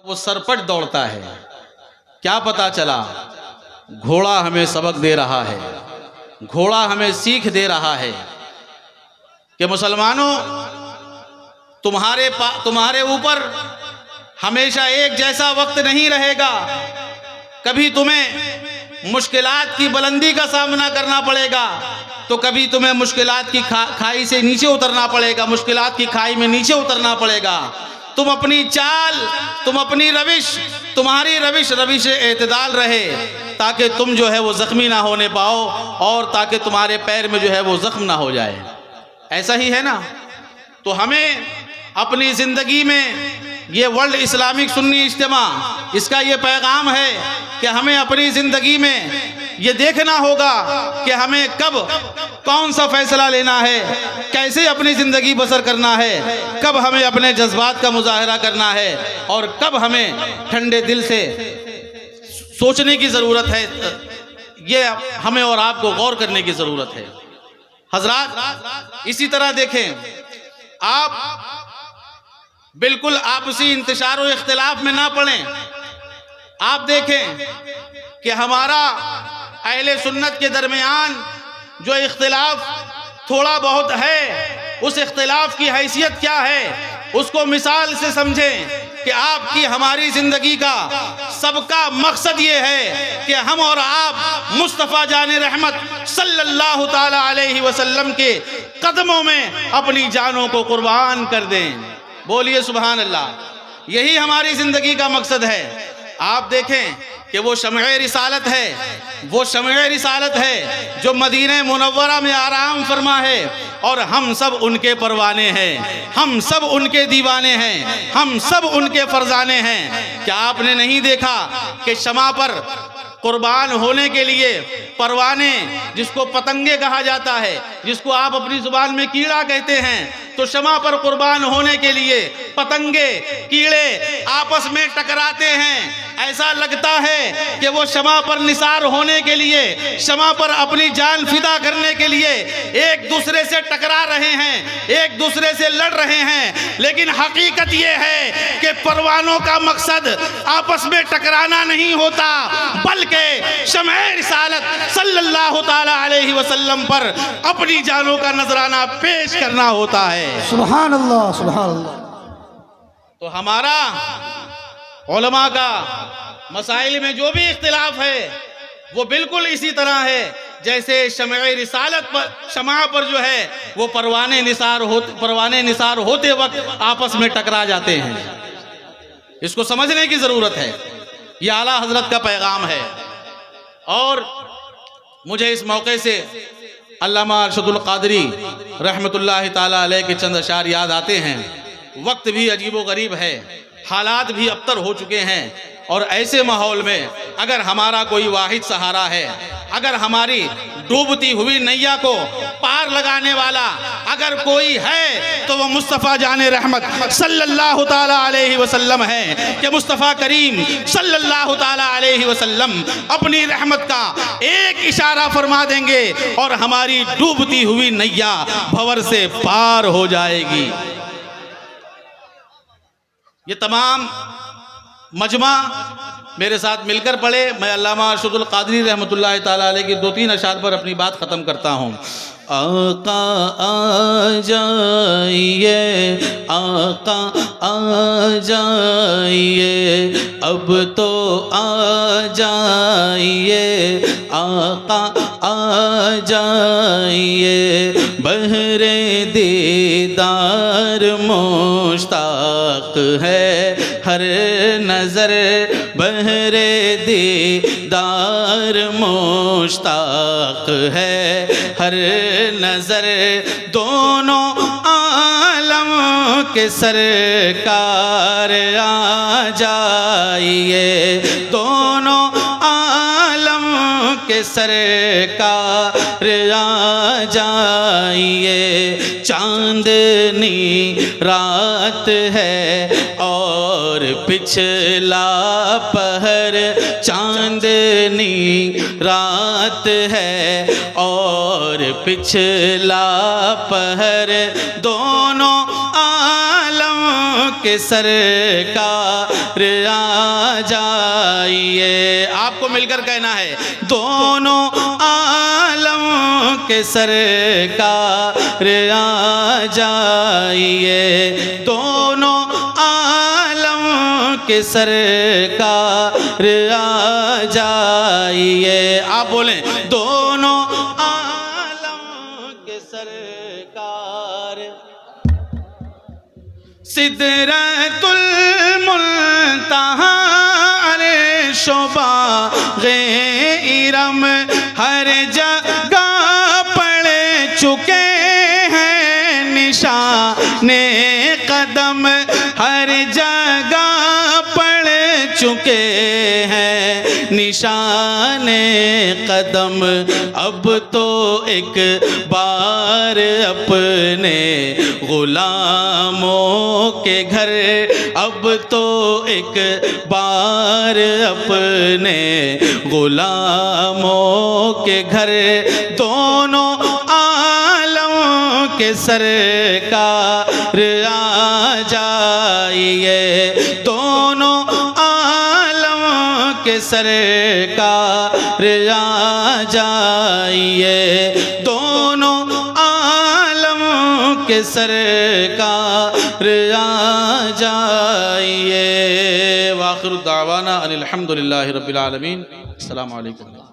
وہ سرپٹ دوڑتا ہے، کیا پتا چلا گھوڑا ہمیں سبق دے رہا ہے، گھوڑا ہمیں سیکھ دے رہا ہے کہ مسلمانوں تمہارے اوپر ہمیشہ ایک جیسا وقت نہیں رہے گا، کبھی تمہیں مشکلات کی بلندی کا سامنا کرنا پڑے گا تو کبھی تمہیں مشکلات کی کھائی سے نیچے اترنا پڑے گا، مشکلات کی کھائی میں نیچے اترنا پڑے گا۔ تم اپنی چال، تم اپنی تمہاری روش اعتدال رہے تاکہ تم جو ہے وہ زخمی نہ ہونے پاؤ اور تاکہ تمہارے پیر میں جو ہے وہ زخم نہ ہو جائے۔ ایسا ہی ہے نا؟ تو ہمیں اپنی زندگی میں یہ ورلڈ اسلامک سنی اجتماع، اس کا یہ پیغام ہے کہ ہمیں اپنی زندگی میں یہ دیکھنا ہوگا کہ ہمیں کب کون سا فیصلہ لینا ہے، کیسے اپنی زندگی بسر کرنا ہے، کب ہمیں اپنے جذبات کا مظاہرہ کرنا ہے اور کب ہمیں ٹھنڈے دل سے سوچنے کی ضرورت ہے۔ یہ ہمیں اور آپ کو غور کرنے کی ضرورت ہے۔ حضرات اسی طرح دیکھیں، آپ بالکل آپسی انتشار و اختلاف میں نہ پڑیں۔ آپ دیکھیں کہ ہمارا اہل سنت کے درمیان جو اختلاف تھوڑا بہت ہے، اس اختلاف کی حیثیت کیا ہے، اس کو مثال سے سمجھیں کہ آپ کی ہماری زندگی کا سب کا مقصد یہ ہے کہ ہم اور آپ مصطفیٰ جان رحمت صلی اللہ تعالی علیہ وسلم کے قدموں میں اپنی جانوں کو قربان کر دیں۔ بولیے سبحان اللہ۔ یہی ہماری زندگی کا مقصد ہے۔ آپ دیکھیں کہ وہ شمع رسالت ہے، وہ شمع رسالت ہے جو مدینہ منورہ میں آرام فرما ہے، اور ہم سب ان کے پروانے ہیں، ہم سب ان کے دیوانے ہیں، ہم سب ان کے فرزانے ہیں۔ کیا آپ نے نہیں دیکھا کہ شمع پر قربان ہونے کے لیے پروانے، جس کو پتنگے کہا جاتا ہے، جس کو آپ اپنی زبان میں کیڑا کہتے ہیں، تو شمع پر قربان ہونے کے لیے پتنگے، کیڑے آپس میں ٹکراتے ہیں۔ ایسا لگتا ہے کہ وہ شمع پر نثار ہونے کے لیے، شمع پر اپنی جان فدا کرنے کے لیے ایک دوسرے سے ٹکرا رہے ہیں، ایک دوسرے سے لڑ رہے ہیں، لیکن حقیقت یہ ہے کہ پروانوں کا مقصد آپس میں ٹکرانا نہیں ہوتا، بلکہ شمع رسالت صلی اللہ تعالی علیہ وسلم پر اپنی جانوں کا نذرانہ پیش کرنا ہوتا ہے۔ سبحان اللہ، سبحان اللہ۔ تو ہمارا علماء کا مسائل میں جو بھی اختلاف ہے وہ بالکل اسی طرح ہے جیسے شمع رسالت پر، شمع پر جو ہے وہ پروانے نثار ہوتے وقت آپس میں ٹکرا جاتے ہیں۔ اس کو سمجھنے کی ضرورت ہے۔ یہ اعلیٰ حضرت کا پیغام ہے۔ اور مجھے اس موقع سے علامہ ارشد القادری رحمت اللہ تعالیٰ علیہ کے چند اشعار یاد آتے ہیں۔ وقت بھی عجیب و غریب ہے، حالات بھی ابتر ہو چکے ہیں، اور ایسے ماحول میں اگر ہمارا کوئی واحد سہارا ہے، اگر ہماری ڈوبتی ہوئی نیا کو پار لگانے والا اگر کوئی ہے تو وہ مصطفیٰ جان رحمت صلی اللہ تعالی علیہ وسلم ہے، کہ مصطفیٰ کریم صلی اللہ تعالی علیہ وسلم اپنی رحمت کا ایک اشارہ فرما دیں گے اور ہماری ڈوبتی ہوئی نیا بھور سے پار ہو جائے گی۔ یہ تمام مجمع میرے ساتھ مل کر پڑھے۔ میں علامہ ارشد القادری رحمت اللہ تعالیٰ علیہ کی 2-3 اشعار پر اپنی بات ختم کرتا ہوں۔ آقا آ جائیے، آقا آ جائیے، اب تو آ جائیے، آقا آ جائیے، بہر دیدار مشتاق ہے ہر نظر، بہر دیدار مشتاق ہے ہر نظر، دونوں عالم کے سرکار آ جائیے، دونوں عالم کے سرکار آ جائیے، چاندنی رات ہے اور پچھلا پہر، چاندنی رات ہے اور پچھلا پہر، دونوں عالم کے کے سرکار آ جائیے. آپ کو مل کر کہنا ہے دونوں عالم کے سرکار آ جائیے, دونوں عالم کے سرکار آ جائیے. آپ بولیں دونوں عالم کے سرکار. سدرۃ المنتہا عرش و باغ ارم ہر جگہ پڑ چکے ہیں نشان قدم, ہر جگہ پڑ چکے ہیں نشان قدم. اب تو ایک بار اپنے غلاموں کے گھر, اب تو ایک بار اپنے غلاموں کے گھر, دونوں عالم کے سرکار آ جائیے, دونوں عالم کے سرکار آ جائیے, دونوں عالم کے سرکار آ جائیے. وآخر دعوانا ان الحمد للہ رب العالمین. السلام علیکم.